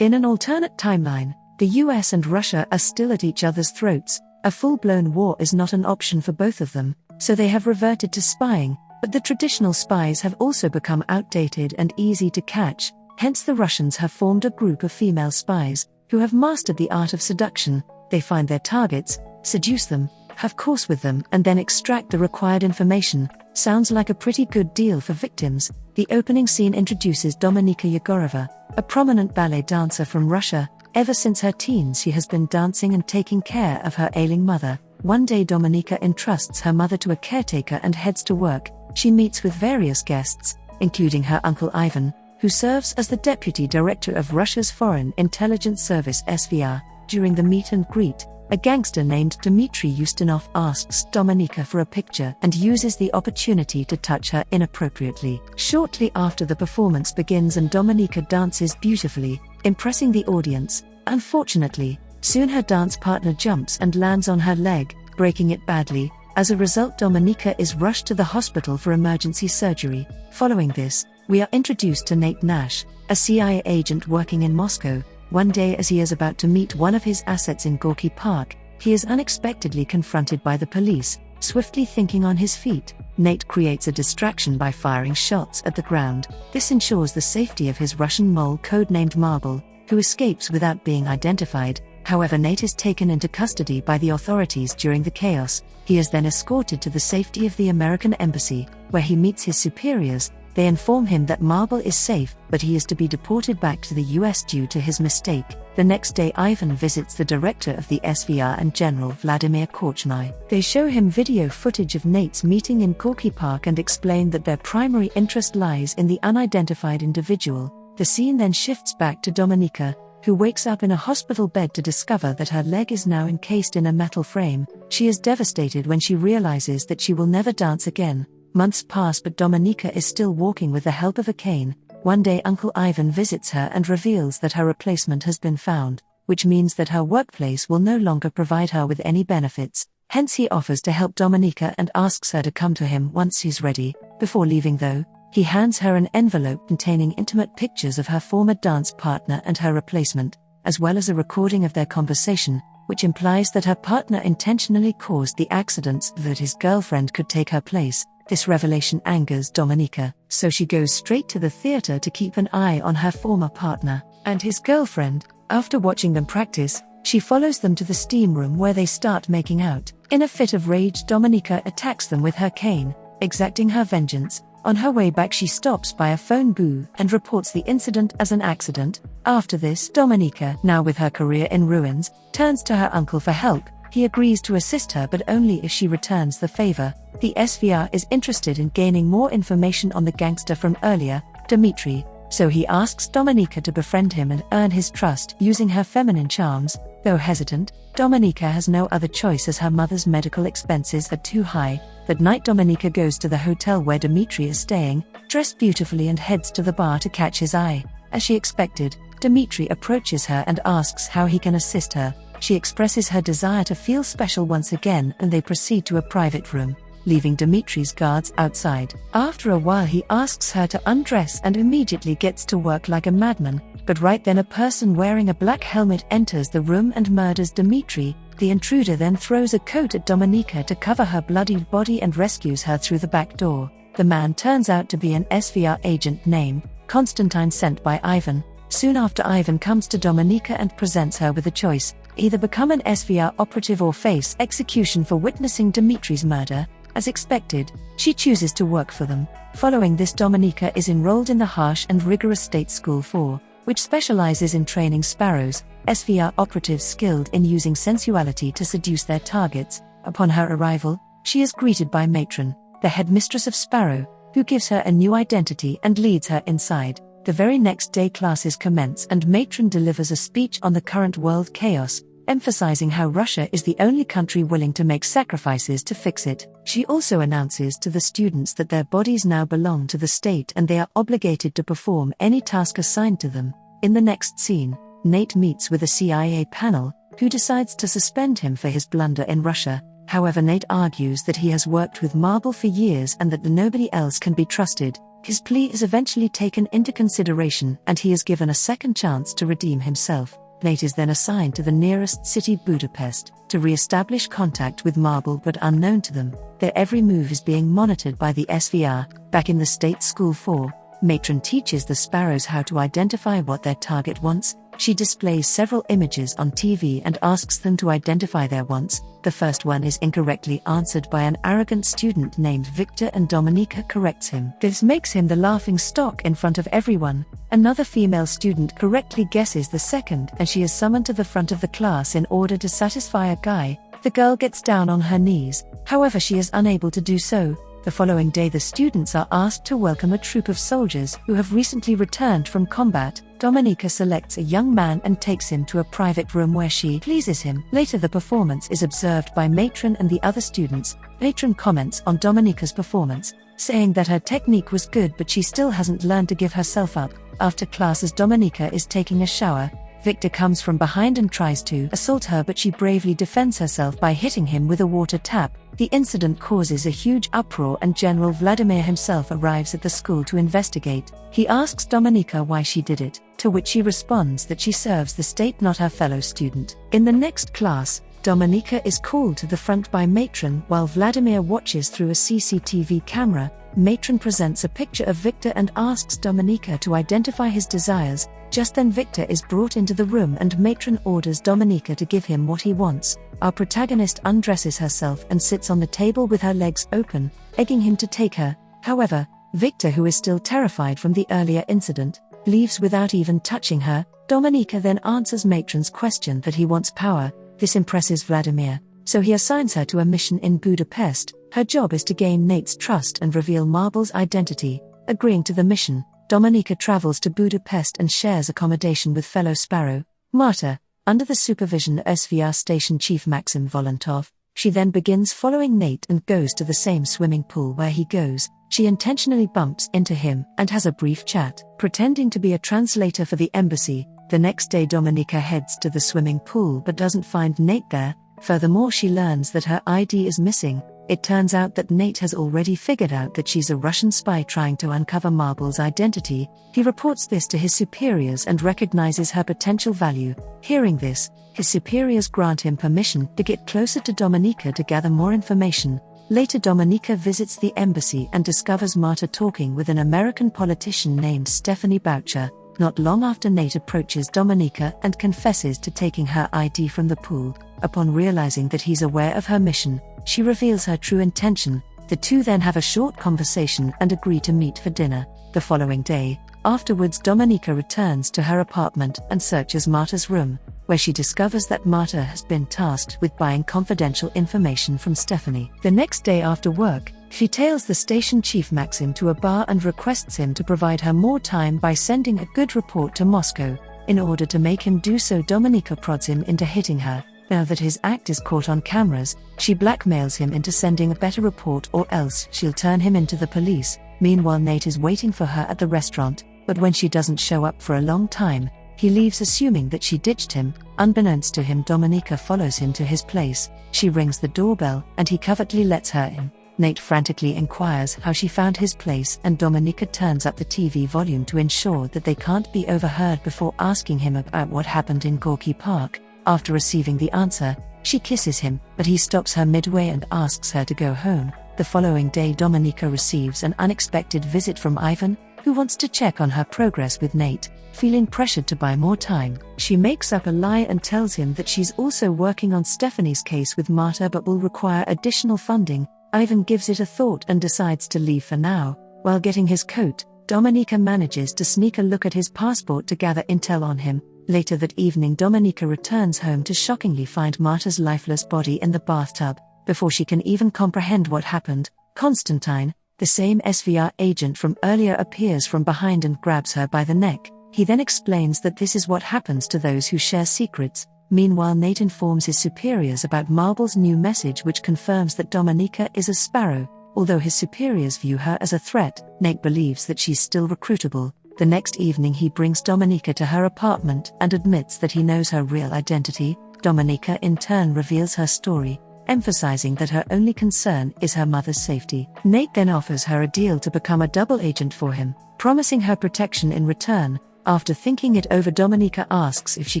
In an alternate timeline, the US and Russia are still at each other's throats. A full-blown war is not an option for both of them, so they have reverted to spying, but the traditional spies have also become outdated and easy to catch. Hence the Russians have formed a group of female spies, who have mastered the art of seduction. They find their targets, seduce them, have course with them, and then extract the required information. Sounds like a pretty good deal for victims. The opening scene introduces Dominika Yegorova, a prominent ballet dancer from Russia. Ever since her teens she has been dancing and taking care of her ailing mother. One day Dominika entrusts her mother to a caretaker and heads to work. She meets with various guests, including her uncle Ivan, who serves as the deputy director of Russia's Foreign Intelligence Service (SVR). During the meet and greet, a gangster named Dmitry Ustinov asks Dominika for a picture and uses the opportunity to touch her inappropriately. Shortly after, the performance begins and Dominika dances beautifully, impressing the audience. Unfortunately, soon her dance partner jumps and lands on her leg, breaking it badly. As a result, Dominika is rushed to the hospital for emergency surgery. Following this, we are introduced to Nate Nash, a CIA agent working in Moscow. One day, as he is about to meet one of his assets in Gorky Park, he is unexpectedly confronted by the police. Swiftly thinking on his feet, Nate creates a distraction by firing shots at the ground. This ensures the safety of his Russian mole codenamed Marble, who escapes without being identified. However, Nate is taken into custody by the authorities during the chaos. He is then escorted to the safety of the American embassy, where he meets his superiors. They inform him that Marble is safe, but he is to be deported back to the US due to his mistake. The next day, Ivan visits the director of the SVR and General Vladimir Korchnoi. They show him video footage of Nate's meeting in Gorky Park and explain that their primary interest lies in the unidentified individual. The scene then shifts back to Dominika, who wakes up in a hospital bed to discover that her leg is now encased in a metal frame. She is devastated when she realizes that she will never dance again. Months pass, but Dominika is still walking with the help of a cane. One day Uncle Ivan visits her and reveals that her replacement has been found, which means that her workplace will no longer provide her with any benefits. Hence he offers to help Dominika and asks her to come to him once he's ready. Before leaving though, he hands her an envelope containing intimate pictures of her former dance partner and her replacement, as well as a recording of their conversation, which implies that her partner intentionally caused the accidents so that his girlfriend could take her place. This revelation angers Dominika, so she goes straight to the theater to keep an eye on her former partner and his girlfriend. After watching them practice, she follows them to the steam room where they start making out. In a fit of rage, Dominika attacks them with her cane, exacting her vengeance. On her way back, she stops by a phone booth and reports the incident as an accident. After this, Dominika, now with her career in ruins, turns to her uncle for help. He agrees to assist her, but only if she returns the favor. The SVR is interested in gaining more information on the gangster from earlier, Dmitry, so he asks Dominika to befriend him and earn his trust using her feminine charms. Though hesitant, Dominika has no other choice as her mother's medical expenses are too high. That night, Dominika goes to the hotel where Dmitry is staying, dressed beautifully, and heads to the bar to catch his eye. As she expected, Dmitry approaches her and asks how he can assist her. She expresses her desire to feel special once again, and they proceed to a private room, leaving Dmitry's guards outside. After a while, he asks her to undress and immediately gets to work like a madman. But right then, a person wearing a black helmet enters the room and murders Dmitry. The intruder then throws a coat at Dominika to cover her bloodied body and rescues her through the back door. The man turns out to be an SVR agent named Konstantin, sent by Ivan. Soon after, Ivan comes to Dominika and presents her with a choice: either become an SVR operative or face execution for witnessing Dmitry's murder. As expected, she chooses to work for them. Following this, Dominika is enrolled in the harsh and rigorous State School 4, which specializes in training sparrows, SVR operatives skilled in using sensuality to seduce their targets. Upon her arrival, she is greeted by Matron, the headmistress of Sparrow, who gives her a new identity and leads her inside. The very next day, classes commence and Matron delivers a speech on the current world chaos, emphasizing how Russia is the only country willing to make sacrifices to fix it. She also announces to the students that their bodies now belong to the state and they are obligated to perform any task assigned to them. In the next scene, Nate meets with a CIA panel, who decides to suspend him for his blunder in Russia. However, Nate argues that he has worked with Marble for years and that nobody else can be trusted. His plea is eventually taken into consideration and he is given a second chance to redeem himself. Nate is then assigned to the nearest city, Budapest, to re-establish contact with Marble, but unknown to them, their every move is being monitored by the SVR. Back in the state school 4, Matron teaches the sparrows how to identify what their target wants. She displays several images on TV and asks them to identify their wants. The first one is incorrectly answered by an arrogant student named Victor and Dominika corrects him. This makes him the laughing stock in front of everyone. Another female student correctly guesses the second and she is summoned to the front of the class in order to satisfy a guy. The girl gets down on her knees, however she is unable to do so. The following day the students are asked to welcome a troop of soldiers who have recently returned from combat. Dominika selects a young man and takes him to a private room where she pleases him. Later the performance is observed by Matron and the other students. Matron comments on Dominika's performance, saying that her technique was good but she still hasn't learned to give herself up. After class, as Dominika is taking a shower, Victor comes from behind and tries to assault her, but she bravely defends herself by hitting him with a water tap. The incident causes a huge uproar and General Vladimir himself arrives at the school to investigate. He asks Dominika why she did it, to which she responds that she serves the state, not her fellow student. In the next class, Dominika is called to the front by Matron while Vladimir watches through a CCTV camera. Matron presents a picture of Victor and asks Dominika to identify his desires. Just then Victor is brought into the room and Matron orders Dominika to give him what he wants. Our protagonist undresses herself and sits on the table with her legs open, egging him to take her. However, Victor, who is still terrified from the earlier incident, leaves without even touching her. Dominika then answers Matron's question that he wants power. This impresses Vladimir, so he assigns her to a mission in Budapest. Her job is to gain Nate's trust and reveal Marble's identity. Agreeing to the mission, Dominika travels to Budapest and shares accommodation with fellow Sparrow, Marta, under the supervision of SVR Station Chief Maxim Volontov. She then begins following Nate and goes to the same swimming pool where he goes. She intentionally bumps into him and has a brief chat, pretending to be a translator for the embassy. The next day Dominika heads to the swimming pool but doesn't find Nate there. Furthermore, she learns that her ID is missing. It turns out that Nate has already figured out that she's a Russian spy trying to uncover Marble's identity. He reports this to his superiors and recognizes her potential value. Hearing this, his superiors grant him permission to get closer to Dominika to gather more information. Later Dominika visits the embassy and discovers Marta talking with an American politician named Stephanie Boucher. Not long after, Nate approaches Dominika and confesses to taking her ID from the pool. Upon realizing that he's aware of her mission, she reveals her true intention. The two then have a short conversation and agree to meet for dinner. The following day, afterwards, Dominika returns to her apartment and searches Marta's room, where she discovers that Marta has been tasked with buying confidential information from Stephanie. The next day after work, she tails the station chief Maxim to a bar and requests him to provide her more time by sending a good report to Moscow. In order to make him do so, Dominika prods him into hitting her. Now that his act is caught on cameras, she blackmails him into sending a better report or else she'll turn him into the police. Meanwhile, Nate is waiting for her at the restaurant, but when she doesn't show up for a long time, he leaves assuming that she ditched him. Unbeknownst to him, Dominika follows him to his place. She rings the doorbell and he covertly lets her in. Nate frantically inquires how she found his place and Dominika turns up the TV volume to ensure that they can't be overheard before asking him about what happened in Gorky Park. After receiving the answer, she kisses him, but he stops her midway and asks her to go home. The following day, Dominika receives an unexpected visit from Ivan, who wants to check on her progress with Nate. Feeling pressured to buy more time, she makes up a lie and tells him that she's also working on Stephanie's case with Marta but will require additional funding. Ivan gives it a thought and decides to leave for now. While getting his coat, Dominika manages to sneak a look at his passport to gather intel on him. Later that evening, Dominika returns home to shockingly find Marta's lifeless body in the bathtub. Before she can even comprehend what happened, Constantine, the same SVR agent from earlier, appears from behind and grabs her by the neck. He then explains that this is what happens to those who share secrets. Meanwhile, Nate informs his superiors about Marble's new message, which confirms that Dominika is a Sparrow. Although his superiors view her as a threat, Nate believes that she's still recruitable. The next evening, he brings Dominika to her apartment and admits that he knows her real identity. Dominika in turn reveals her story, emphasizing that her only concern is her mother's safety. Nate then offers her a deal to become a double agent for him, promising her protection in return. After thinking it over, Dominica asks if she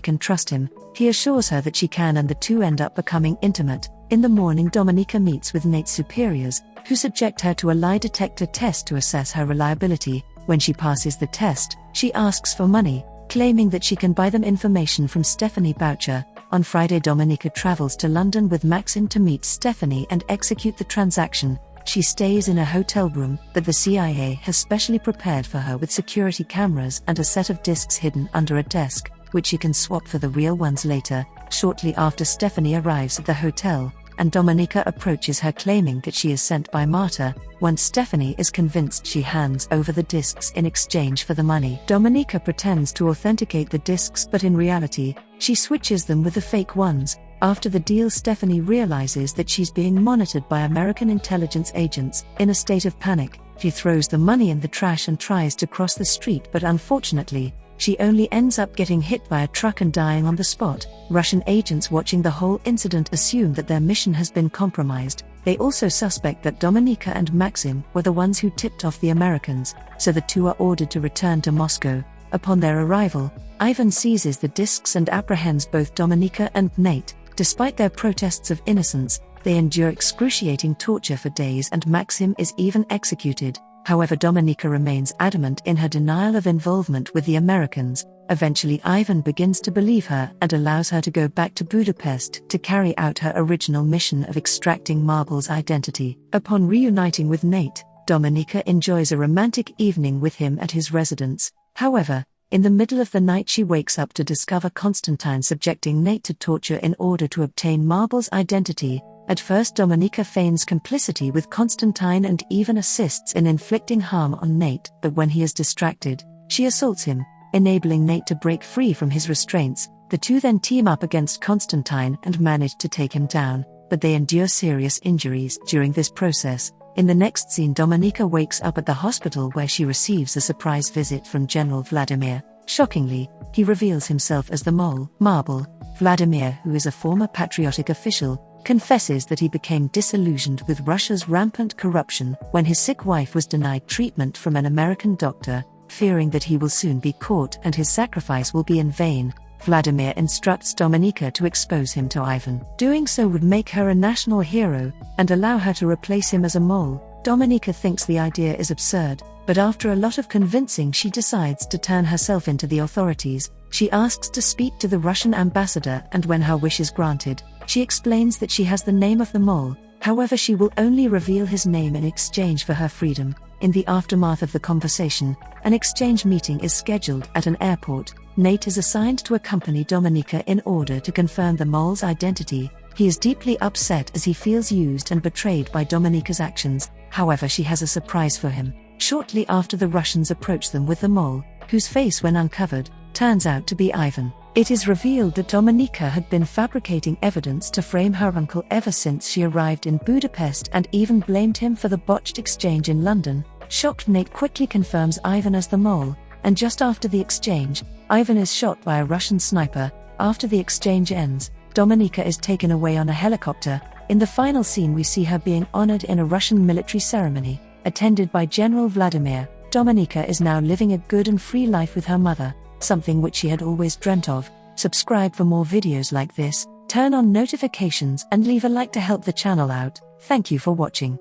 can trust him. He assures her that she can, and the two end up becoming intimate. In the morning, Dominica meets with Nate's superiors, who subject her to a lie detector test to assess her reliability. When she passes the test, she asks for money, claiming that she can buy them information from Stephanie Boucher. On Friday, Dominica travels to London with Maxim to meet Stephanie and execute the transaction. She stays in a hotel room that the CIA has specially prepared for her with security cameras and a set of discs hidden under a desk, which she can swap for the real ones later. Shortly after, Stephanie arrives at the hotel, and Dominica approaches her claiming that she is sent by Marta. Once Stephanie is convinced, she hands over the discs in exchange for the money. Dominica pretends to authenticate the discs, but in reality, she switches them with the fake ones. After the deal, Stephanie realizes that she's being monitored by American intelligence agents. In a state of panic, she throws the money in the trash and tries to cross the street, but unfortunately, she only ends up getting hit by a truck and dying on the spot. Russian agents watching the whole incident assume that their mission has been compromised. They also suspect that Dominica and Maxim were the ones who tipped off the Americans, so the two are ordered to return to Moscow. Upon their arrival, Ivan seizes the discs and apprehends both Dominica and Nate. Despite their protests of innocence, they endure excruciating torture for days, and Maxim is even executed. However, Dominica remains adamant in her denial of involvement with the Americans. Eventually, Ivan begins to believe her and allows her to go back to Budapest to carry out her original mission of extracting Marble's identity. Upon reuniting with Nate, Dominica enjoys a romantic evening with him at his residence. However, in the middle of the night, she wakes up to discover Constantine subjecting Nate to torture in order to obtain Marble's identity. At first, Dominica feigns complicity with Constantine and even assists in inflicting harm on Nate, but when he is distracted, she assaults him, enabling Nate to break free from his restraints. The two then team up against Constantine and manage to take him down, but they endure serious injuries during this process. In the next scene, Dominica wakes up at the hospital where she receives a surprise visit from General Vladimir. Shockingly, he reveals himself as the mole, Marble. Vladimir, who is a former patriotic official, confesses that he became disillusioned with Russia's rampant corruption when his sick wife was denied treatment from an American doctor. Fearing that he will soon be caught and his sacrifice will be in vain, Vladimir instructs Dominica to expose him to Ivan. Doing so would make her a national hero and allow her to replace him as a mole. Dominica thinks the idea is absurd, but after a lot of convincing, she decides to turn herself into the authorities. She asks to speak to the Russian ambassador, and when her wish is granted, she explains that she has the name of the mole. However, she will only reveal his name in exchange for her freedom. In the aftermath of the conversation, an exchange meeting is scheduled at an airport. Nate is assigned to accompany Dominica in order to confirm the mole's identity. He is deeply upset as he feels used and betrayed by Dominica's actions. However, she has a surprise for him. Shortly after, the Russians approach them with the mole, whose face, when uncovered, turns out to be Ivan. It is revealed that Dominica had been fabricating evidence to frame her uncle ever since she arrived in Budapest, and even blamed him for the botched exchange in London. Shocked, Nate quickly confirms Ivan as the mole, and just after the exchange, Ivan is shot by a Russian sniper. After the exchange ends, Dominica is taken away on a helicopter. In the final scene, we see her being honored in a Russian military ceremony, attended by General Vladimir. Dominica is now living a good and free life with her mother, something which she had always dreamt of. Subscribe for more videos like this, turn on notifications and leave a like to help the channel out. Thank you for watching.